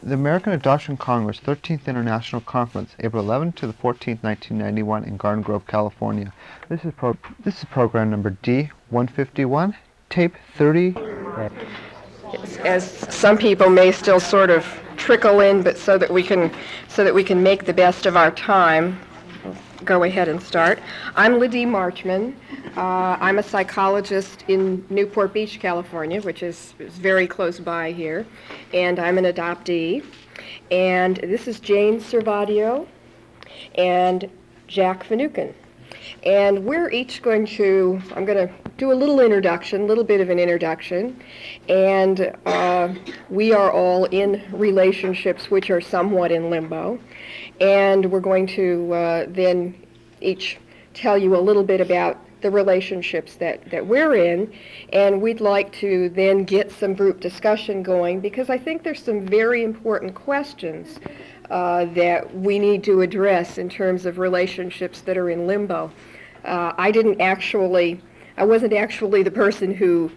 The American Adoption Congress 13th International Conference, April 11th to the 14th, 1991 in Garden Grove, California. This is program number D151, tape 30. As some people may still sort of trickle in, but so that we can make the best of our time. Go ahead and start. I'm Liddy Marchman. I'm a psychologist in Newport Beach, California, which is very close by here, and I'm an adoptee. And this is Jane Servadio and Jack Finucane. And we're each I'm going to do a little bit of an introduction, and we are all in relationships which are somewhat in limbo, and we're going to then each tell you a little bit about the relationships that we're in, and we'd like to then get some group discussion going, because I think there's some very important questions that we need to address in terms of relationships that are in limbo. I wasn't actually the person who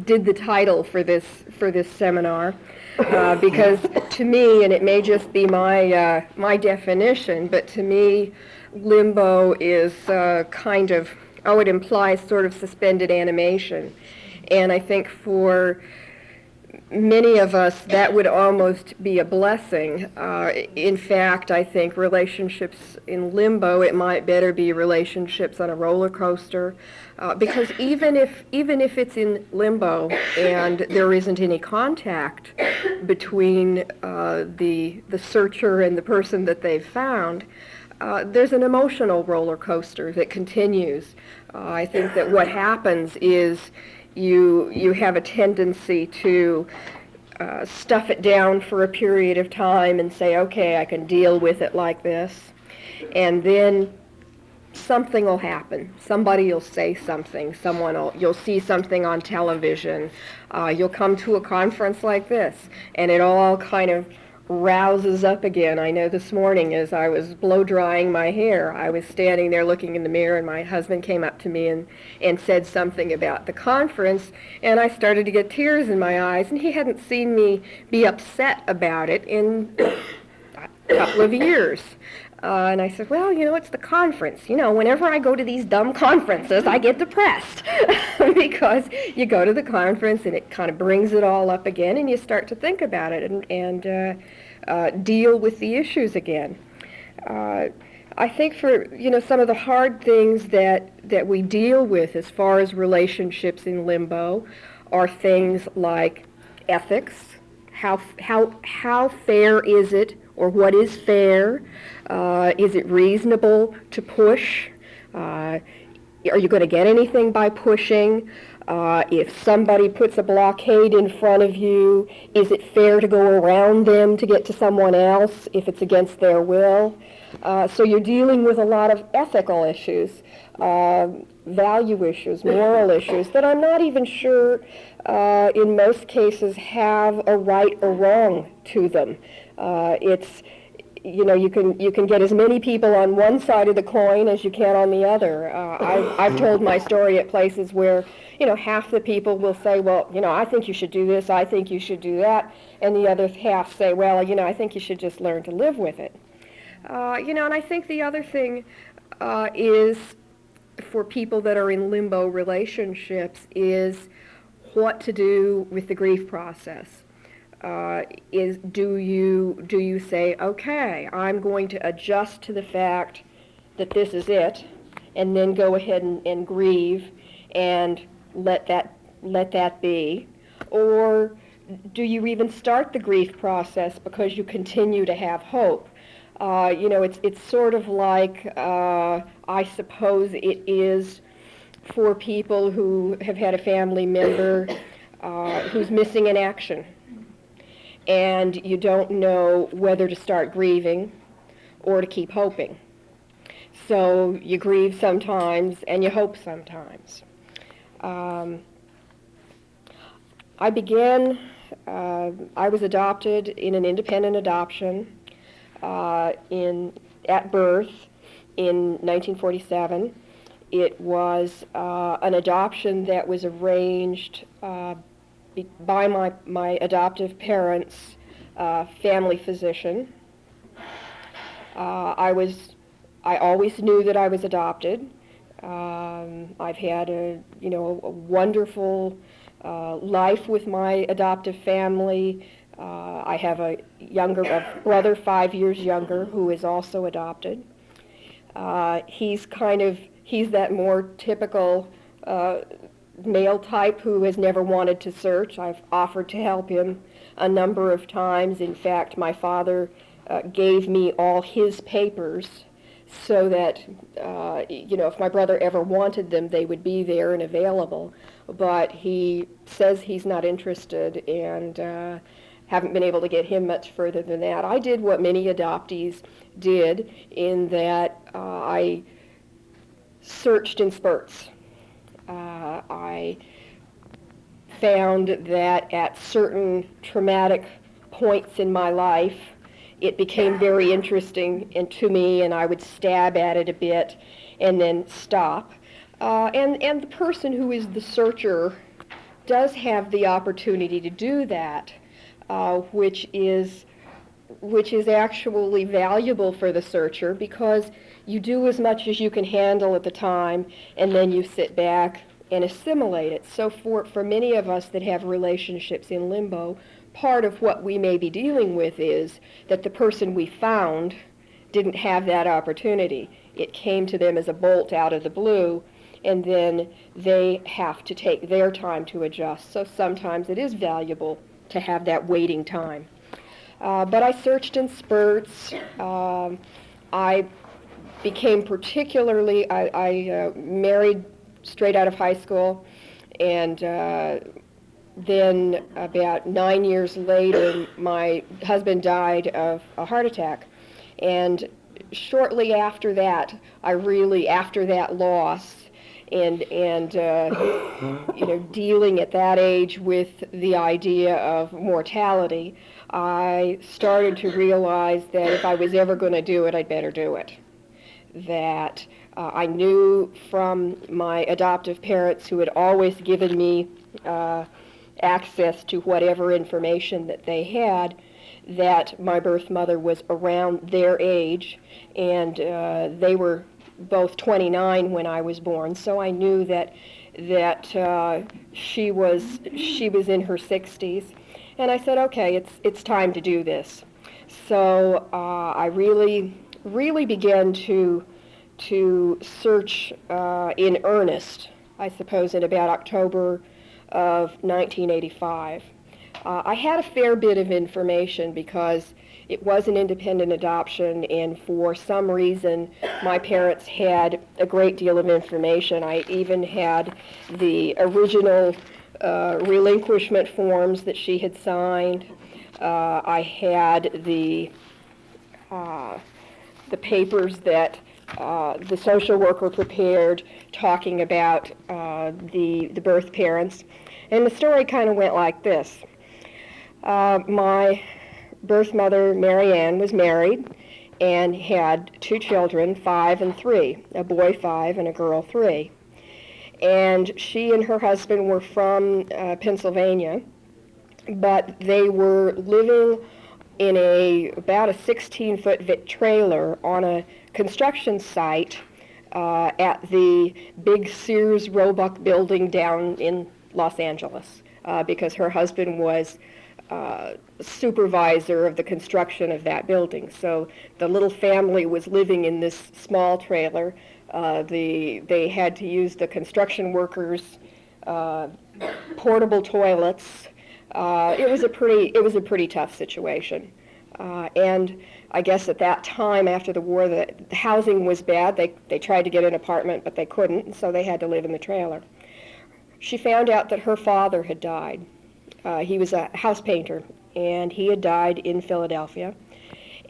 did the title for this seminar, because to me, and it may just be my definition, but to me, limbo is it implies sort of suspended animation, and I think for many of us, that would almost be a blessing. In fact, I think relationships in limbo, it might better be relationships on a roller coaster, because even if it's in limbo and there isn't any contact between the searcher and the person that they've found, there's an emotional roller coaster that continues. I think that what happens is you have a tendency to stuff it down for a period of time and say, okay, I can deal with it like this. And then something will happen. Somebody will say something. You'll see something on television. You'll come to a conference like this, and it all kind of rouses up again. I know this morning as I was blow drying my hair, I was standing there looking in the mirror, and my husband came up to me and said something about the conference, and I started to get tears in my eyes, and he hadn't seen me be upset about it in a couple of years. And I said, well, it's the conference. Whenever I go to these dumb conferences, I get depressed because you go to the conference and it kind of brings it all up again, and you start to think about it and deal with the issues again. I think for some of the hard things that we deal with as far as relationships in limbo are things like ethics. How fair is it, or what is fair? Is it reasonable to push? Are you going to get anything by pushing? If somebody puts a blockade in front of you, is it fair to go around them to get to someone else if it's against their will? So you're dealing with a lot of ethical issues, value issues, moral issues that I'm not even sure in most cases have a right or wrong to them. You can get as many people on one side of the coin as you can on the other. I've told my story at places where half the people will say, well, I think you should do this, I think you should do that, and the other half say, well, I think you should just learn to live with it. And I think the other thing is for people that are in limbo relationships is what to do with the grief process. Do you say, okay, I'm going to adjust to the fact that this is it, and then go ahead and grieve and let that be? Or do you even start the grief process because you continue to have hope? It's sort of like, I suppose it is for people who have had a family member who's missing in action, and you don't know whether to start grieving or to keep hoping. So you grieve sometimes and you hope sometimes. I was adopted in an independent adoption at birth in 1947. It was an adoption that was arranged by my adoptive parents family physician. I always knew that I was adopted. I've had a wonderful life with my adoptive family. I have a brother 5 years younger who is also adopted. He's that more typical male type who has never wanted to search. I've offered to help him a number of times. In fact, my father gave me all his papers so that, if my brother ever wanted them, they would be there and available. But he says he's not interested, and haven't been able to get him much further than that. I did what many adoptees did, in that I searched in spurts. I found that at certain traumatic points in my life, it became very interesting to me, and I would stab at it a bit and then stop. And the person who is the searcher does have the opportunity to do that, which is actually valuable for the searcher, because you do as much as you can handle at the time, and then you sit back and assimilate it. So for many of us that have relationships in limbo, part of what we may be dealing with is that the person we found didn't have that opportunity. It came to them as a bolt out of the blue, and then they have to take their time to adjust. So sometimes it is valuable to have that waiting time. But I searched in spurts. I became particularly, I married straight out of high school, and then about 9 years later, my husband died of a heart attack. And shortly after that, after that loss, and dealing at that age with the idea of mortality, I started to realize that if I was ever going to do it, I'd better do it. That I knew from my adoptive parents, who had always given me access to whatever information that they had, that my birth mother was around their age, and they were both 29 when I was born. So I knew that she was in her 60s, and I said, okay, it's time to do this. So I really began to search in earnest, I suppose, in about October of 1985. I had a fair bit of information because it was an independent adoption, and for some reason my parents had a great deal of information. I even had the original relinquishment forms that she had signed. I had the papers that the social worker prepared talking about the birth parents. And the story kind of went like this. My birth mother, Mary Ann, was married and had 2 children, 5 and 3, a boy 5 and a girl 3. And she and her husband were from Pennsylvania, but they were living in about a 16-foot trailer on a construction site at the big Sears Roebuck building down in Los Angeles, because her husband was supervisor of the construction of that building. So the little family was living in this small trailer. They had to use the construction workers' portable toilets. It was a pretty tough situation. And I guess at that time, after the war, the housing was bad. They tried to get an apartment, but they couldn't, and so they had to live in the trailer. She found out that her father had died. He was a house painter, and he had died in Philadelphia.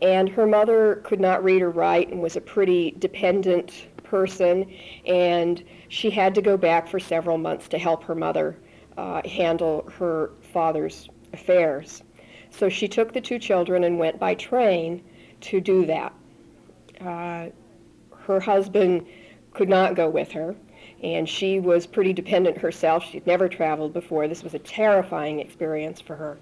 And her mother could not read or write and was a pretty dependent person, and she had to go back for several months to help her mother handle her father's affairs. So she took the 2 children and went by train to do that. Her husband could not go with her, and she was pretty dependent herself. She'd never traveled before. This was a terrifying experience for her.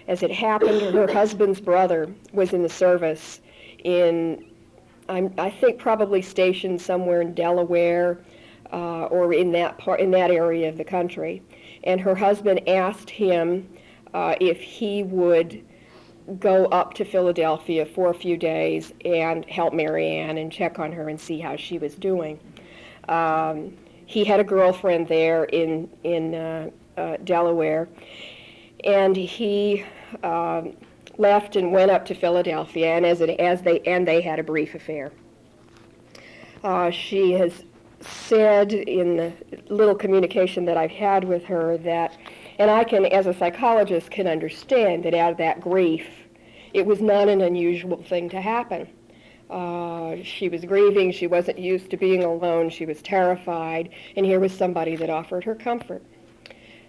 As it happened, her husband's brother was in the service in, I think probably stationed somewhere in Delaware or in that area of the country. And her husband asked him if he would go up to Philadelphia for a few days and help Mary Ann and check on her and see how she was doing. He had a girlfriend there in Delaware, and he left and went up to Philadelphia, and they had a brief affair. She has said in the little communication that I've had with her that, and I can, as a psychologist, can understand that out of that grief, it was not an unusual thing to happen. She was grieving, she wasn't used to being alone, she was terrified, and here was somebody that offered her comfort.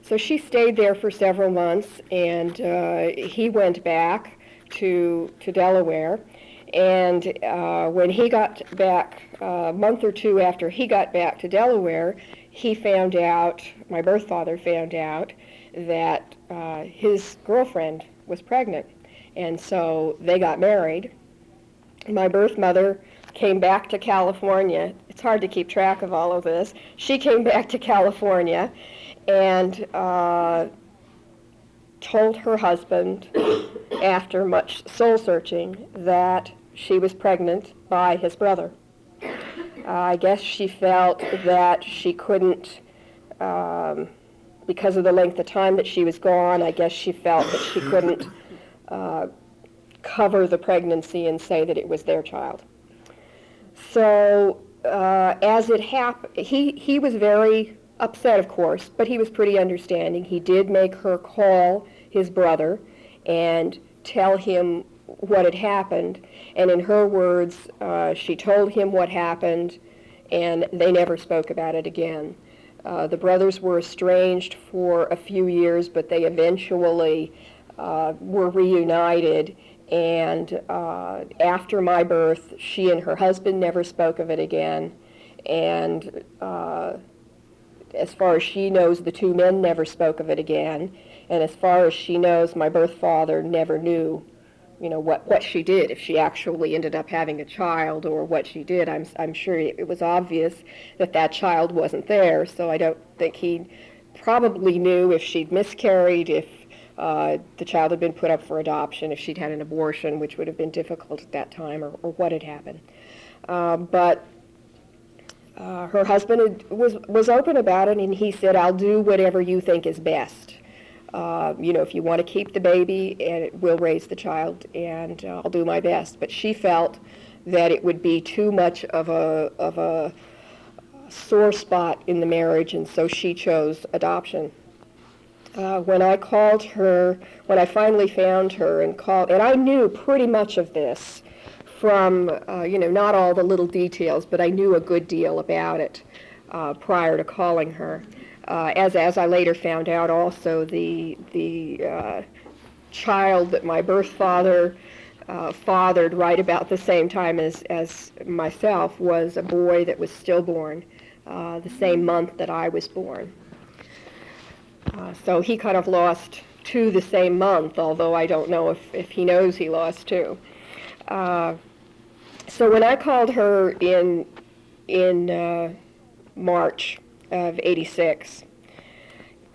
So she stayed there for several months, and he went back to Delaware. And when he got back, a month or two after he got back to Delaware, he found out, my birth father found out, that his girlfriend was pregnant. And so they got married. My birth mother came back to California. It's hard to keep track of all of this. She came back to California and told her husband, after much soul searching, that she was pregnant by his brother. I guess she felt that she couldn't, because of the length of time that she was gone, I guess she felt that she couldn't cover the pregnancy and say that it was their child. So as it happened, he was very upset, of course, but he was pretty understanding. He did make her call his brother and tell him what had happened, and in her words, she told him what happened, and they never spoke about it again. The brothers were estranged for a few years, but they eventually were reunited, and after my birth, she and her husband never spoke of it again, and as far as she knows, the two men never spoke of it again, and as far as she knows, my birth father never knew, what she did, if she actually ended up having a child or what she did. I'm sure it was obvious that that child wasn't there, so I don't think he probably knew if she'd miscarried, if the child had been put up for adoption, if she'd had an abortion, which would have been difficult at that time, or what had happened. But her husband was open about it, and he said, "I'll do whatever you think is best. If you want to keep the baby, and we'll raise the child, and I'll do my best." But she felt that it would be too much of a sore spot in the marriage, and so she chose adoption. When I called her, when I finally found her and called, and I knew pretty much of this from, not all the little details, but I knew a good deal about it prior to calling her. As I later found out, also the child that my birth father fathered right about the same time as myself was a boy that was stillborn the same month that I was born. So he kind of lost two the same month, although I don't know if he knows he lost two. So when I called her in March of '86,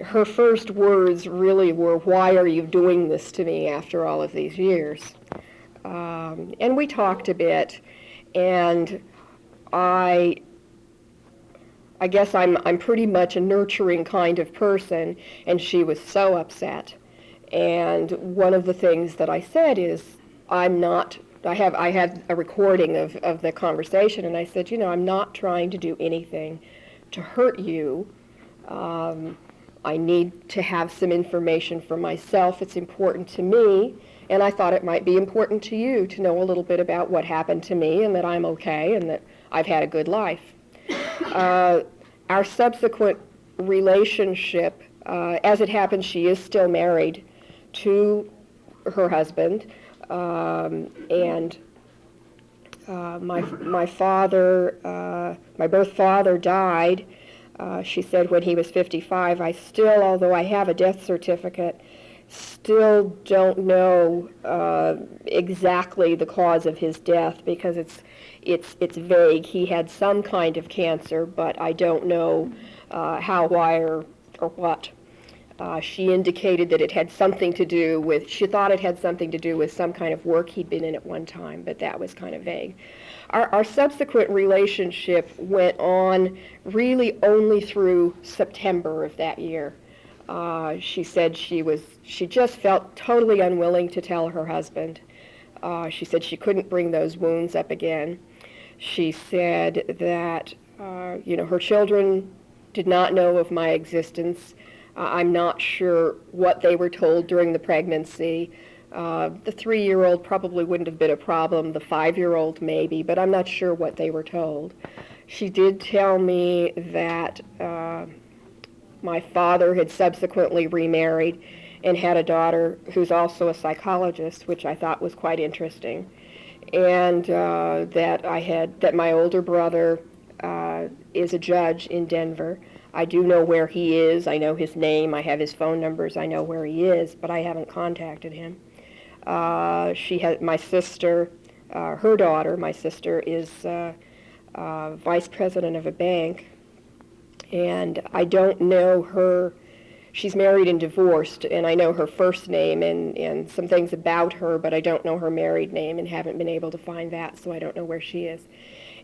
her first words really were, "Why are you doing this to me after all of these years?" And we talked a bit, and I guess I'm pretty much a nurturing kind of person, and she was so upset. And one of the things that I said is, I had a recording of the conversation, and I said, I'm not trying to do anything to hurt you. I need to have some information for myself. It's important to me, and I thought it might be important to you to know a little bit about what happened to me and that I'm okay and that I've had a good life. Our subsequent relationship, as it happens, she is still married to her husband, and my father, my birth father died, she said, when he was 55. I still, although I have a death certificate, still don't know exactly the cause of his death because it's vague. He had some kind of cancer, but I don't know how, why, or what. She indicated that it had something to do with, she thought it had something to do with some kind of work he'd been in at one time, but that was kind of vague. Our subsequent relationship went on really only through September of that year. She said she just felt totally unwilling to tell her husband. She said she couldn't bring those wounds up again. She said that, her children did not know of my existence. I'm not sure what they were told during the pregnancy. The 3-year-old probably wouldn't have been a problem, the 5-year-old maybe, but I'm not sure what they were told. She did tell me that my father had subsequently remarried and had a daughter who's also a psychologist, which I thought was quite interesting, and that my older brother is a judge in Denver. I do know where he is. I know his name. I have his phone numbers. I know where he is, but I haven't contacted him. She had my sister, her daughter. My sister is vice president of a bank, and I don't know her. She's married and divorced, and I know her first name and some things about her, but I don't know her married name and haven't been able to find that, so I don't know where she is.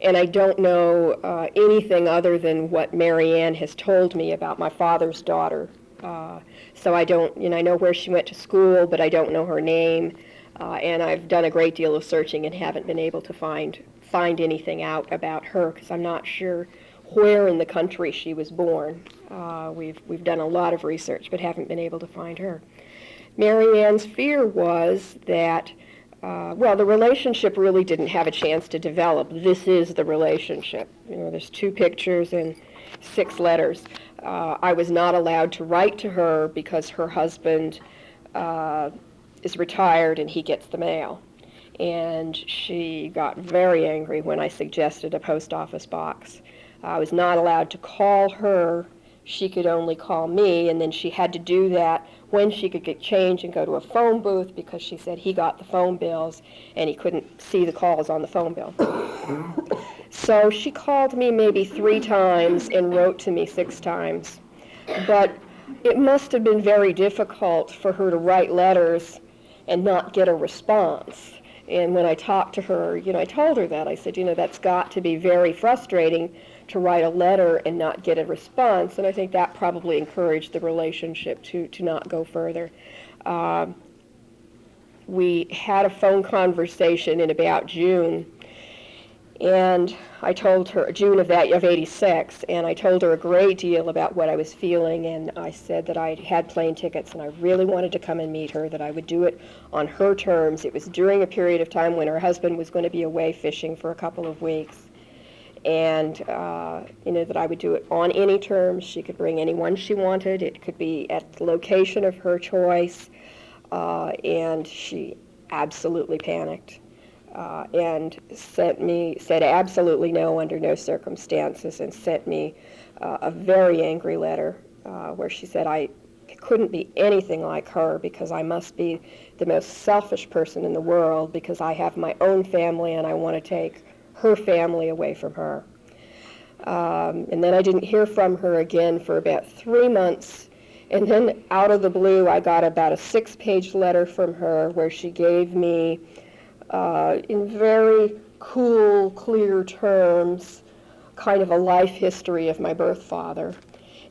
And I don't know anything other than what Mary Ann has told me about my father's daughter. So I don't, I know where she went to school, but I don't know her name. And I've done a great deal of searching and haven't been able to find anything out about her because I'm not sure where in the country she was born. We've done a lot of research, but haven't been able to find her. Mary Ann's fear was that the relationship really didn't have a chance to develop. This is the relationship. There's 2 pictures and 6 letters. I was not allowed to write to her because her husband is retired and he gets the mail. And she got very angry when I suggested a post office box. I was not allowed to call her. She could only call me, and then she had to do that when she could get change and go to a phone booth because she said he got the phone bills and he couldn't see the calls on the phone bill. So she called me maybe 3 times and wrote to me 6 times. But it must have been very difficult for her to write letters and not get a response. And when I talked to her, I told her that. I said, that's got to be very frustrating to write a letter and not get a response. And I think that probably encouraged the relationship to not go further. We had a phone conversation in about June, and I told her, June of 86, and I told her a great deal about what I was feeling, and I said that I had plane tickets and I really wanted to come and meet her, that I would do it on her terms. It was during a period of time when her husband was going to be away fishing for a couple of weeks. And, that I would do it on any terms. She could bring anyone she wanted. It could be at the location of her choice. And she absolutely panicked and said absolutely no under no circumstances, and sent me a very angry letter where she said I couldn't be anything like her because I must be the most selfish person in the world because I have my own family and I want to take her family away from her. And then I didn't hear from her again for about 3 months. And then out of the blue, I got about a 6-page letter from her where she gave me, in very cool, clear terms, kind of a life history of my birth father.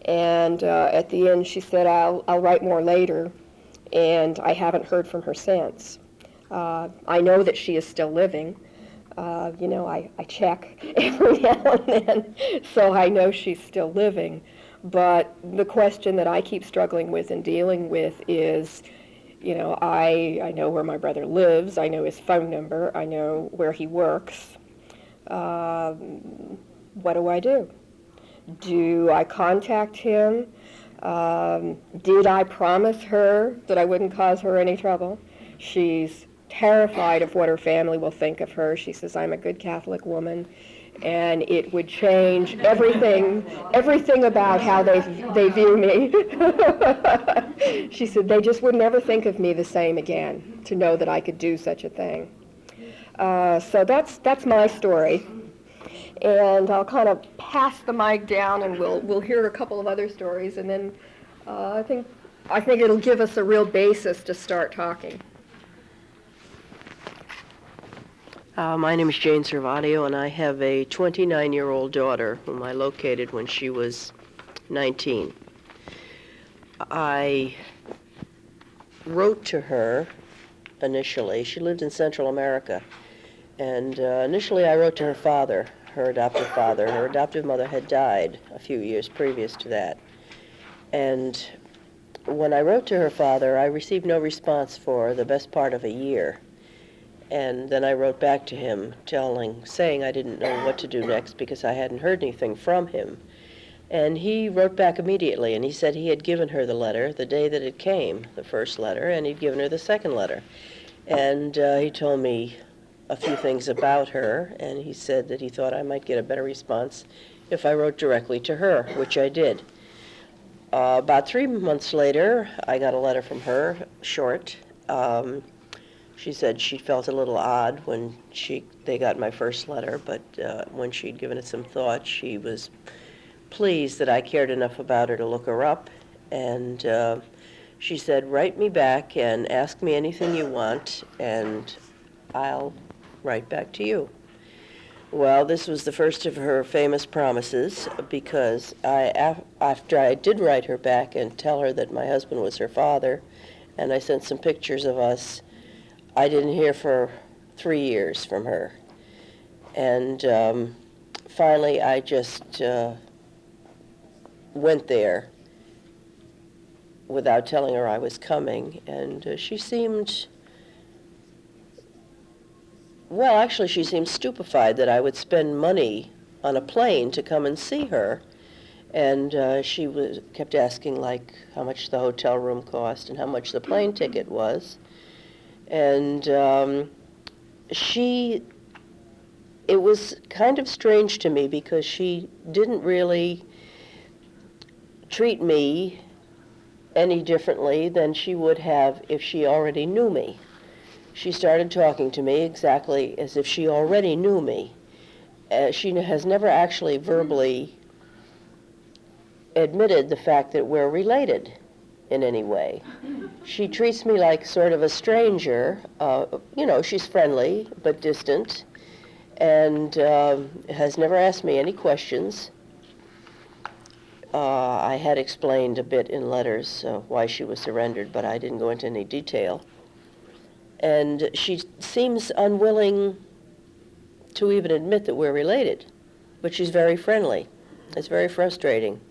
And at the end, she said, I'll write more later. And I haven't heard from her since. I know that she is still living. I check every now and then, so I know she's still living. But the question that I keep struggling with and dealing with is, I know where my brother lives, I know his phone number, I know where he works. What do I do? Do I contact him? Did I promise her that I wouldn't cause her any trouble? She's terrified of what her family will think of her. She says, I'm a good Catholic woman, and it would change everything about how they view me. She said they just would never think of me the same again, to know that I could do such a thing. So that's my story. And I'll kind of pass the mic down, and we'll hear a couple of other stories, and then I think it'll give us a real basis to start talking. My name is Jane Servadio, and I have a 29-year-old daughter whom I located when she was 19. I wrote to her initially. She lived in Central America, and initially I wrote to her father, her adoptive father. Her adoptive mother had died a few years previous to that. And when I wrote to her father, I received no response for the best part of a year. And then I wrote back to him saying I didn't know what to do next because I hadn't heard anything from him. And he wrote back immediately, and he said he had given her the letter the day that it came, the first letter, and he'd given her the second letter. And he told me a few things about her, and he said that he thought I might get a better response if I wrote directly to her, which I did. About 3 months later, I got a letter from her, short. She said she felt a little odd when they got my first letter, but when she'd given it some thought, she was pleased that I cared enough about her to look her up. And she said, write me back and ask me anything you want, and I'll write back to you. Well, this was the first of her famous promises, because after I did write her back and tell her that my husband was her father, and I sent some pictures of us, I didn't hear for 3 years from her. And finally, I just went there without telling her I was coming. And she seemed, well, actually, she seemed stupefied that I would spend money on a plane to come and see her. And she kept asking, like, how much the hotel room cost and how much the plane ticket was. And it was kind of strange to me because she didn't really treat me any differently than she would have if she already knew me. She started talking to me exactly as if she already knew me. She has never actually verbally admitted the fact that we're related in any way. She treats me like sort of a stranger. She's friendly but distant, and has never asked me any questions. I had explained a bit in letters why she was surrendered, but I didn't go into any detail. And she seems unwilling to even admit that we're related, but she's very friendly. It's very frustrating.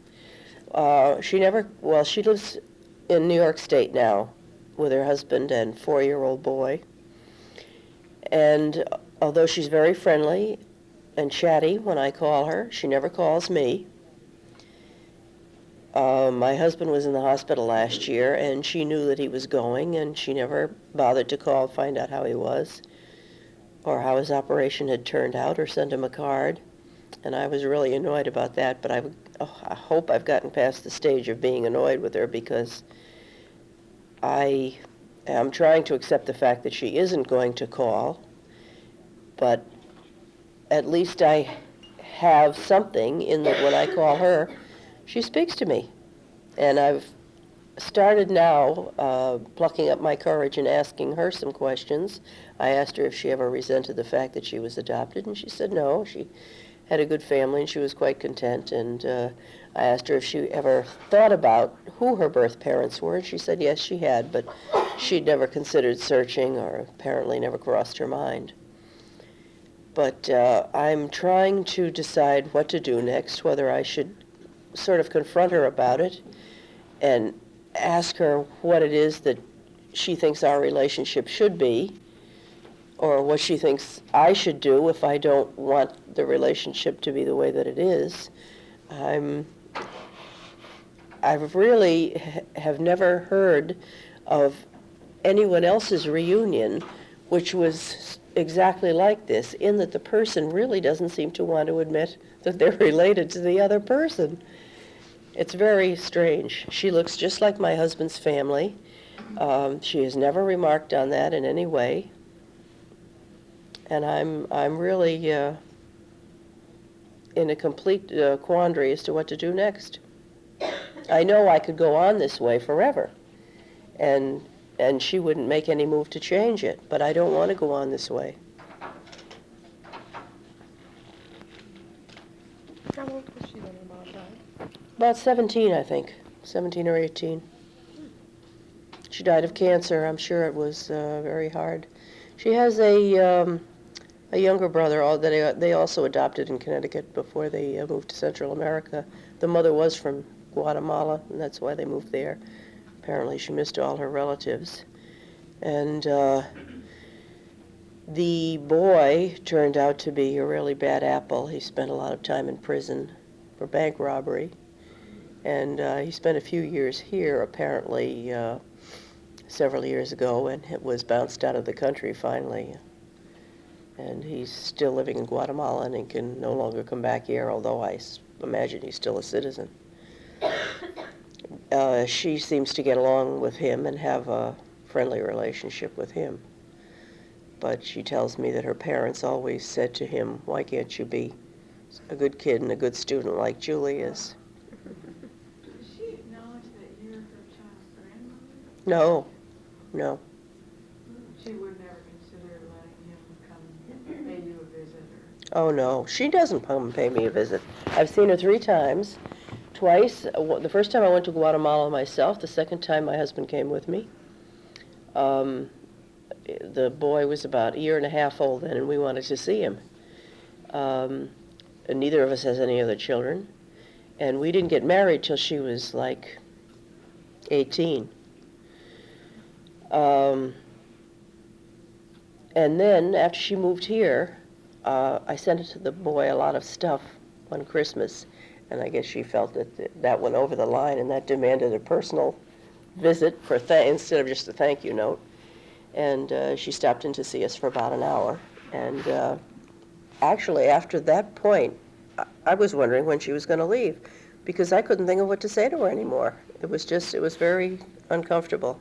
She lives in New York State now with her husband and 4-year-old boy. And although she's very friendly and chatty when I call her, she never calls me. My husband was in the hospital last year, and she knew that he was going, and she never bothered to call, find out how he was, or how his operation had turned out, or send him a card. And I was really annoyed about that, but I hope I've gotten past the stage of being annoyed with her, because I am trying to accept the fact that she isn't going to call, but at least I have something in that when I call her, she speaks to me. And I've started now plucking up my courage and asking her some questions. I asked her if she ever resented the fact that she was adopted, and she said no. She had a good family, and she was quite content. And I asked her if she ever thought about who her birth parents were, and she said yes, she had, but she'd never considered searching, or apparently never crossed her mind. But I'm trying to decide what to do next, whether I should sort of confront her about it and ask her what it is that she thinks our relationship should be, or what she thinks I should do if I don't want the relationship to be the way that it is. I've really have never heard of anyone else's reunion which was exactly like this, in that the person really doesn't seem to want to admit that they're related to the other person. It's very strange. She looks just like my husband's family. She has never remarked on that in any way. And I'm really in a complete quandary as to what to do next. I know I could go on this way forever, and she wouldn't make any move to change it, but I don't want to go on this way. How old was she when your mom died? About 17, I think. 17 or 18. She died of cancer. I'm sure it was very hard. She has a younger brother that they also adopted in Connecticut before they moved to Central America. The mother was from Guatemala, and that's why they moved there. Apparently she missed all her relatives. And the boy turned out to be a really bad apple. He spent a lot of time in prison for bank robbery. And he spent a few years here, apparently several years ago, and was bounced out of the country finally. And he's still living in Guatemala, and he can no longer come back here, although I imagine he's still a citizen. She seems to get along with him and have a friendly relationship with him. But she tells me that her parents always said to him, "Why can't you be a good kid and a good student like Julie is?" Does she acknowledge that you're her child's grandmother? No, no. She would never consider letting him come pay you a visit Oh, no. She doesn't come and pay me a visit. I've seen her 3 times. Twice. The first time I went to Guatemala myself. The second time my husband came with me. The boy was about a year and a half old then, and we wanted to see him. And neither of us has any other children. And we didn't get married till she was like 18. And then, after she moved here, I sent it to the boy a lot of stuff one Christmas, and I guess she felt that that went over the line, and that demanded a personal visit for instead of just a thank you note. And she stopped in to see us for about an hour. And actually, after that point, I was wondering when she was going to leave, because I couldn't think of what to say to her anymore. It was very uncomfortable.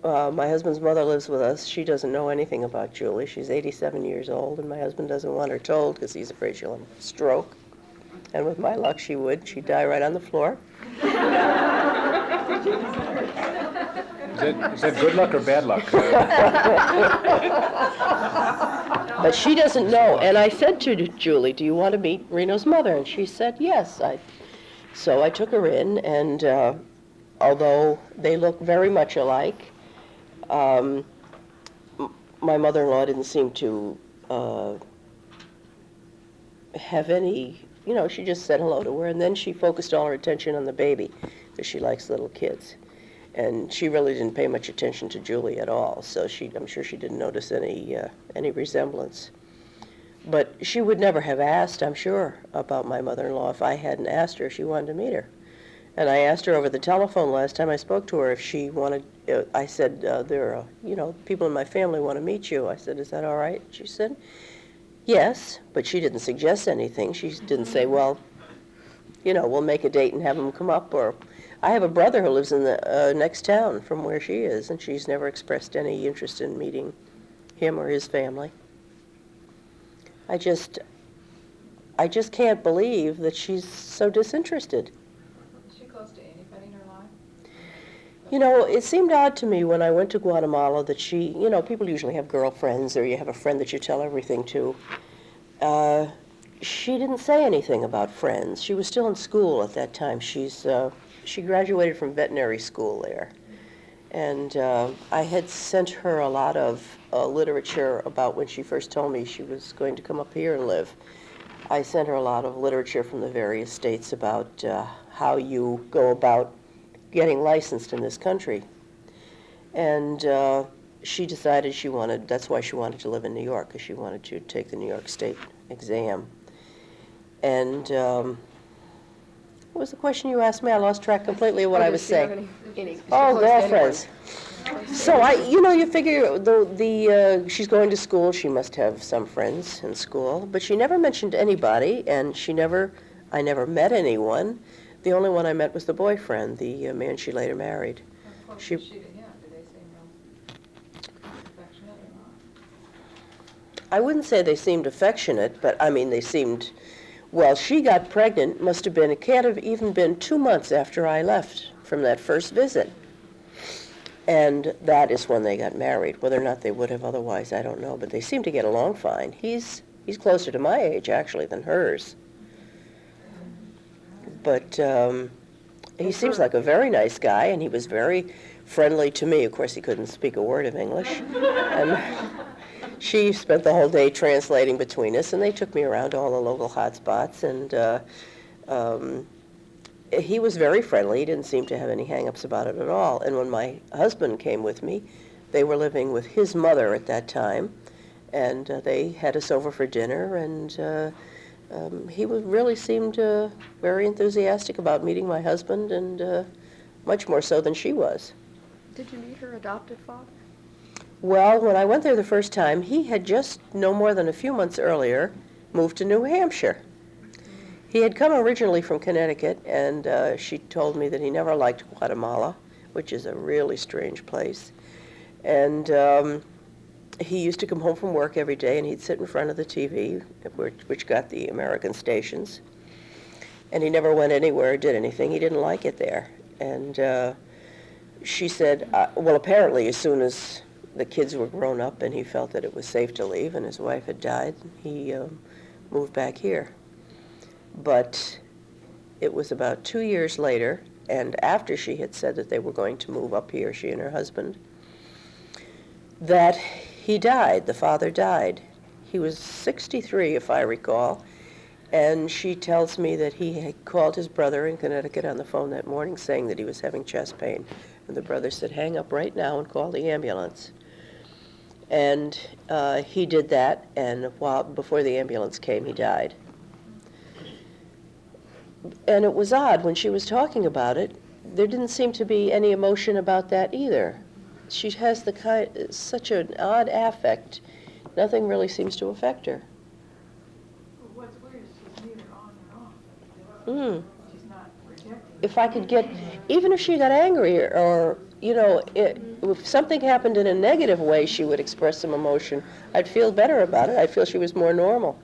My husband's mother lives with us. She doesn't know anything about Julie. She's 87 years old, and my husband doesn't want her told because he's afraid she'll have a stroke. And with my luck, she would. She'd die right on the floor. Is that good luck or bad luck? But she doesn't know. And I said to Julie, "Do you want to meet Reno's mother?" And she said, "Yes." So I took her in, and although they look very much alike, my mother-in-law didn't seem to have any, she just said hello to her, and then she focused all her attention on the baby, because she likes little kids. And she really didn't pay much attention to Julie at all, so I'm sure she didn't notice any resemblance. But she would never have asked, I'm sure, about my mother-in-law if I hadn't asked her if she wanted to meet her. And I asked her over the telephone last time I spoke to her if she wanted, I said, there are, people in my family want to meet you. I said, "Is that all right?" She said, "Yes," but she didn't suggest anything. She didn't say, "Well, we'll make a date and have them come up," or I have a brother who lives in the next town from where she is, and she's never expressed any interest in meeting him or his family. I just can't believe that she's so disinterested. Is she close to anybody in her life? It seemed odd to me when I went to Guatemala that she, people usually have girlfriends or you have a friend that you tell everything to. She didn't say anything about friends. She was still in school at that time. She graduated from veterinary school there. And I had sent her a lot of literature about when she first told me she was going to come up here and live. I sent her a lot of literature from the various states about how you go about getting licensed in this country. And she decided that's why she wanted to live in New York, because she wanted to take the New York State exam. And what was the question you asked me? I lost track completely of what I was saying. Any Oh, close to anyone? girlfriends. So you figure she's going to school, she must have some friends in school, but she never mentioned anybody, and I never met anyone. The only one I met was the boyfriend, the man she later married. How close She- was she to him? Did they seem real affectionate or not? I wouldn't say they seemed affectionate, but I mean, they seemed, well, she got pregnant, it can't have even been 2 months after I left from that first visit. And that is when they got married. Whether or not they would have otherwise, I don't know, but they seem to get along fine. He's closer to my age, actually, than hers. But he seems like a very nice guy, and he was very friendly to me. Of course, he couldn't speak a word of English. And she spent the whole day translating between us, and they took me around to all the local hot spots, and he was very friendly. He didn't seem to have any hang-ups about it at all. And when my husband came with me, they were living with his mother at that time, and they had us over for dinner, and he really seemed very enthusiastic about meeting my husband, and much more so than she was. Did you meet her adoptive father? Well, when I went there the first time, he had just no more than a few months earlier moved to New Hampshire. He had come originally from Connecticut, and she told me that he never liked Guatemala, which is a really strange place. And he used to come home from work every day, and he'd sit in front of the TV, which got the American stations. And he never went anywhere or did anything. He didn't like it there. And she said, well, apparently as soon as the kids were grown up and he felt that it was safe to leave and his wife had died, he moved back here. But it was about 2 years later, and after she had said that they were going to move up here, she and her husband, that he died. The father died. He was 63, if I recall, and she tells me that he had called his brother in Connecticut on the phone that morning saying that he was having chest pain. And the brother said, hang up right now and call the ambulance. And he did that, and before the ambulance came, he died. And it was odd, when she was talking about it, there didn't seem to be any emotion about that either. She has such an odd affect. Nothing really seems to affect her. Well, what's weird is she's neither on or off. She's not rejecting. If I could get, even if she got angry or if something happened in a negative way, she would express some emotion. I'd feel better about it. I'd feel she was more normal.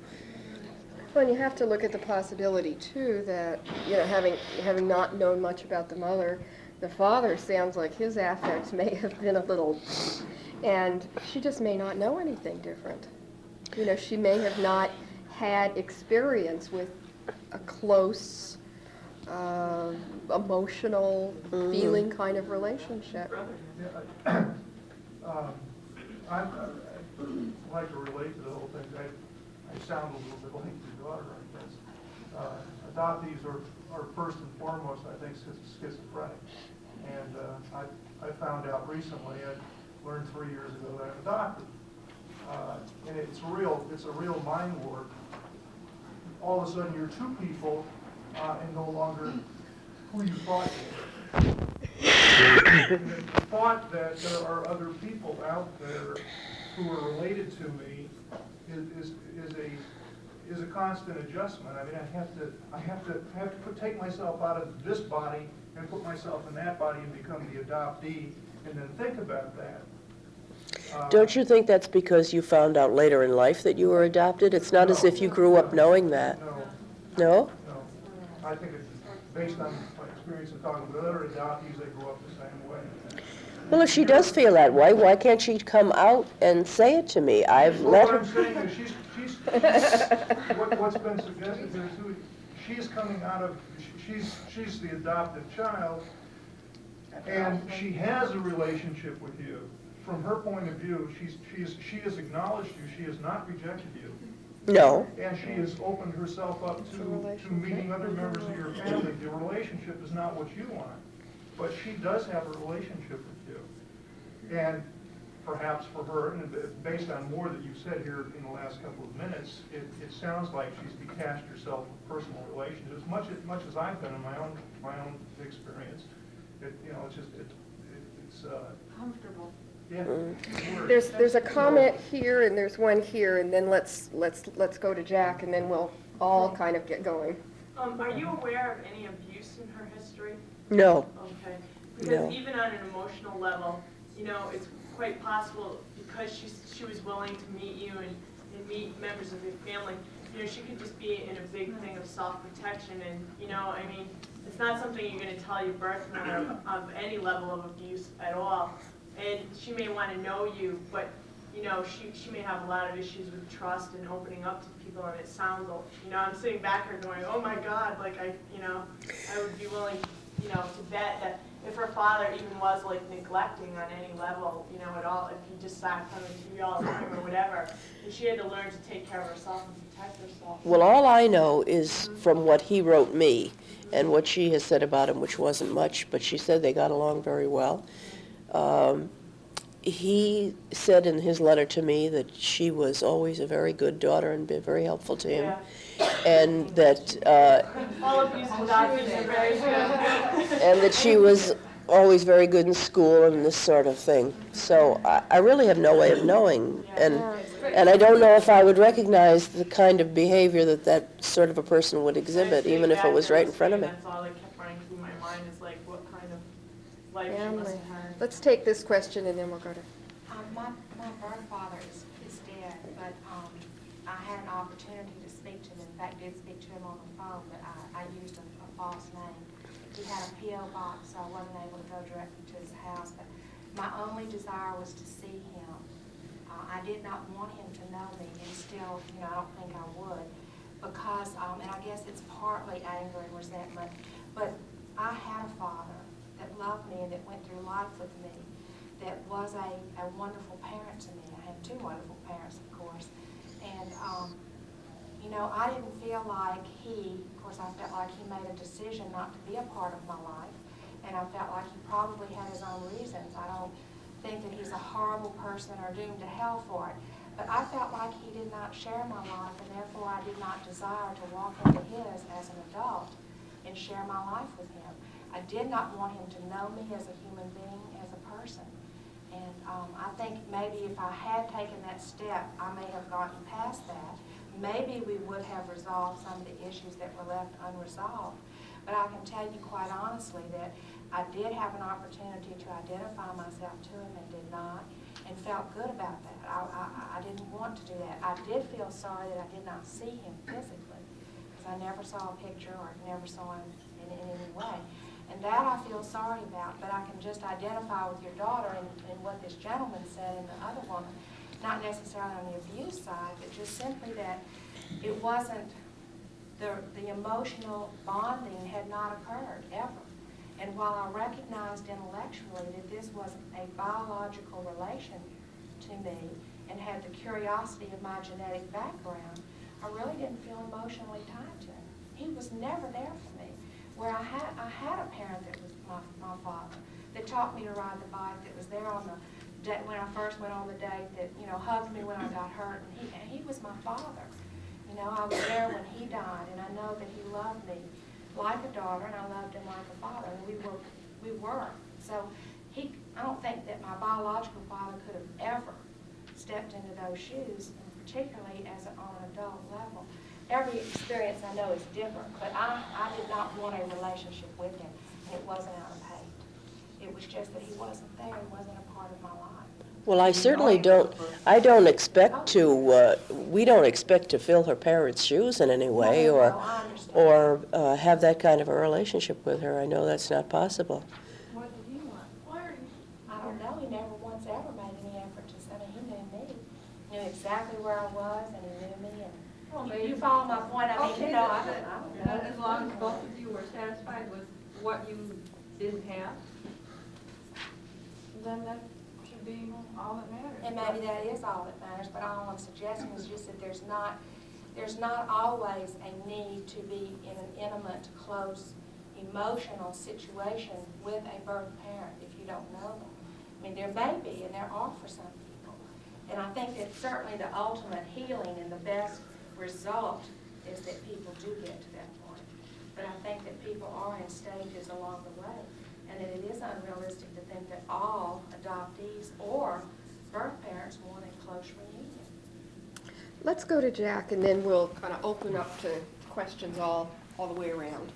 Well, and you have to look at the possibility, too, that, having not known much about the mother, the father sounds like his affects may have been a little, and she just may not know anything different. She may have not had experience with a close, emotional, feeling kind of relationship. Yeah, I'd like to relate to the whole thing. I sound a little bit like your daughter, I guess. Adoptees are first and foremost, I think, schizophrenic. And I found out recently, I learned 3 years ago that I'm adopted. And it's a real mind warp. All of a sudden you're two people and no longer who you thought you were. The thought that there are other people out there who are related to me is a constant adjustment. I mean, I have to take myself out of this body and put myself in that body and become the adoptee, and then think about that. Don't you think that's because you found out later in life that you were adopted? It's not as if you grew up knowing that. No. No? No. I think it's based on my experience of talking with other adoptees, they grew up the same way. Well, if she does feel that way, why can't she come out and say it to me? I've let What her... I'm saying is she's what's been suggested there too, she's coming out of, she's the adopted child, and she has a relationship with you. From her point of view, she has acknowledged you, she has not rejected you. No. And she has opened herself up to meeting other members of your family. The relationship is not what you want, but she does have a relationship with you. And perhaps for her, and based on more that you've said here in the last couple of minutes, it sounds like she's detached herself from personal relations as much as I've been in my own experience. It's uncomfortable. Yeah. There's a comment here and there's one here, and then let's go to Jack, and then we'll all kind of get going. Are you aware of any abuse in her history? No. Okay. No. Because even on an emotional level, you know, it's quite possible because she was willing to meet you and meet members of your family, you know, she could just be in a big thing of self-protection. And, you know, I mean, it's not something you're going to tell your birth mother of any level of abuse at all. And she may want to know you, but, you know, she may have a lot of issues with trust and opening up to people. And it sounds, you know, I'm sitting back here going, oh my God, like I would be willing, you know, to bet that if her father even was like neglecting on any level, you know, at all, if he just sat on the TV all the time or whatever, and she had to learn to take care of herself and protect herself. Well, all I know is from what he wrote me and what she has said about him, which wasn't much, but she said they got along very well. He said in his letter to me that she was always a very good daughter and been very helpful to him, and that All abusive doctors are very good. and that she was always very good in school and this sort of thing. So I really have no way of knowing, and I don't know if I would recognize the kind of behavior that that sort of a person would exhibit, even if it was right in front of me. That's all that kept running through my mind is like what kind of life she must have had. Let's take this question and then we'll go to. My birth father is dead, but I had an opportunity to speak to him. In fact, did speak to him on the phone, but I used a false name. He had a P.O. box, so I wasn't able to go directly to his house. But my only desire was to see him. I did not want him to know me, and still, you know, I don't think I would, because, and I guess it's partly anger and resentment, but I had a father that loved me and that went through life with me, that was a wonderful parent to me. I had two wonderful parents, of course. And, you know, I didn't feel like of course, I felt like he made a decision not to be a part of my life. And I felt like he probably had his own reasons. I don't think that he's a horrible person or doomed to hell for it. But I felt like he did not share my life, and therefore I did not desire to walk into his as an adult and share my life with him. I did not want him to know me as a human being, as a person. And I think maybe if I had taken that step, I may have gotten past that. Maybe we would have resolved some of the issues that were left unresolved. But I can tell you quite honestly that I did have an opportunity to identify myself to him and did not, and felt good about that. I didn't want to do that. I did feel sorry that I did not see him physically, because I never saw a picture or never saw him in any way. And that I feel sorry about, but I can just identify with your daughter and what this gentleman said and the other woman, not necessarily on the abuse side, but just simply that it wasn't, the emotional bonding had not occurred, ever. And while I recognized intellectually that this was a biological relation to me and had the curiosity of my genetic background, I really didn't feel emotionally tied to him. He was never there for me. Where I had a parent that was my father, that taught me to ride the bike, that was there on the day when I first went on the date, that, you know, hugged me when I got hurt, and he was my father. You know, I was there when he died, and I know that he loved me like a daughter, and I loved him like a father, and we were. So I don't think that my biological father could have ever stepped into those shoes, and particularly on an adult level. Every experience I know is different, but I did not want a relationship with him, and it wasn't out of hate. It was just that he wasn't there, he wasn't a part of my life. Well, I certainly I don't expect to, we don't expect to fill her parents' shoes in any way or have that kind of a relationship with her. I know that's not possible. What did he want? I don't know, he never once ever made any effort to, I mean, he knew me, knew exactly where I was, and he knew me, and you follow my point. I mean, you know, I don't know. As long as both of you were satisfied with what you didn't have, Then that should be all that matters. And maybe that is all that matters, but all I'm suggesting is just that there's not always a need to be in an intimate, close, emotional situation with a birth parent if you don't know them. I mean, there may be, and there are for some people. And I think that certainly the ultimate healing and the best result is that people do get to that point. But I think that people are in stages along the way, and that it is unrealistic to think think that all adoptees or birth parents want a close reunion. Let's go to Jack, and then we'll kind of open up to questions all the way around.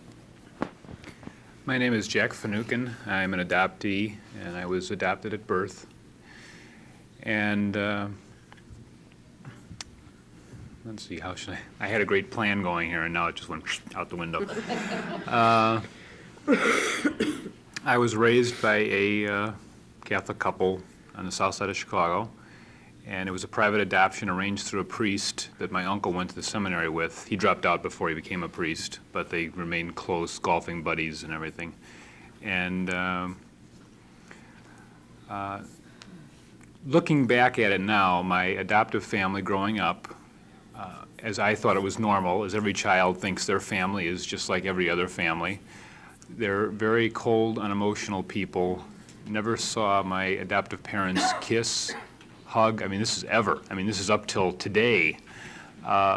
My name is Jack Finucane. I'm an adoptee, and I was adopted at birth. And let's see, how should I had a great plan going here, and now it just went out the window. I was raised by a Catholic couple on the south side of Chicago, and it was a private adoption arranged through a priest that my uncle went to the seminary with. He dropped out before he became a priest, but they remained close, golfing buddies and everything. And looking back at it now, my adoptive family growing up, as I thought it was normal, as every child thinks their family is just like every other family. They're very cold, unemotional people. Never saw my adoptive parents kiss, hug. I mean, this is up till today.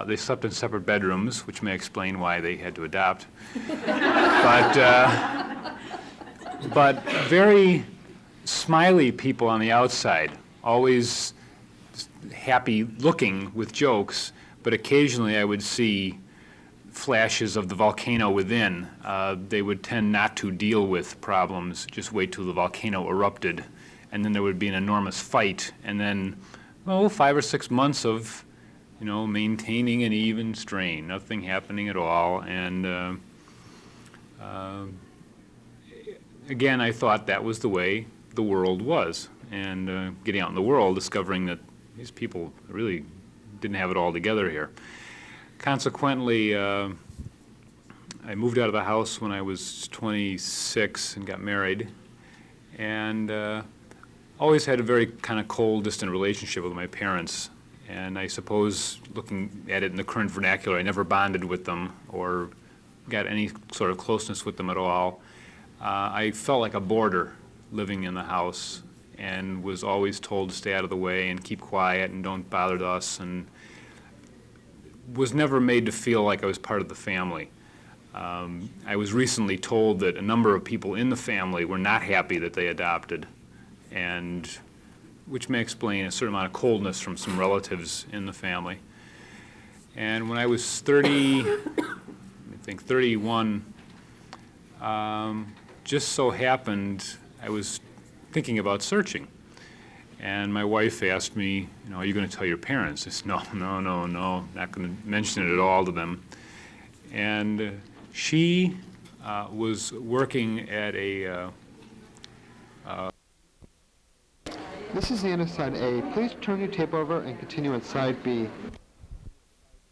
They slept in separate bedrooms, which may explain why they had to adopt. But very smiley people on the outside, always happy looking with jokes, but occasionally I would see flashes of the volcano within. They would tend not to deal with problems, just wait till the volcano erupted, and then there would be an enormous fight, and then, 5 or 6 months of, maintaining an even strain, nothing happening at all, and again, I thought that was the way the world was, and getting out in the world, discovering that these people really didn't have it all together here. Consequently, I moved out of the house when I was 26 and got married, and always had a very kind of cold, distant relationship with my parents. And I suppose, looking at it in the current vernacular, I never bonded with them or got any sort of closeness with them at all. I felt like a boarder living in the house, and was always told to stay out of the way and keep quiet and don't bother us, and was never made to feel like I was part of the family. I was recently told that a number of people in the family were not happy that they adopted, and which may explain a certain amount of coldness from some relatives in the family. And when I was 31, just so happened I was thinking about searching. And my wife asked me, are you going to tell your parents? I said, no, not going to mention it at all to them. And she was working at a... This is the end of side A. Please turn your tape over and continue at side B.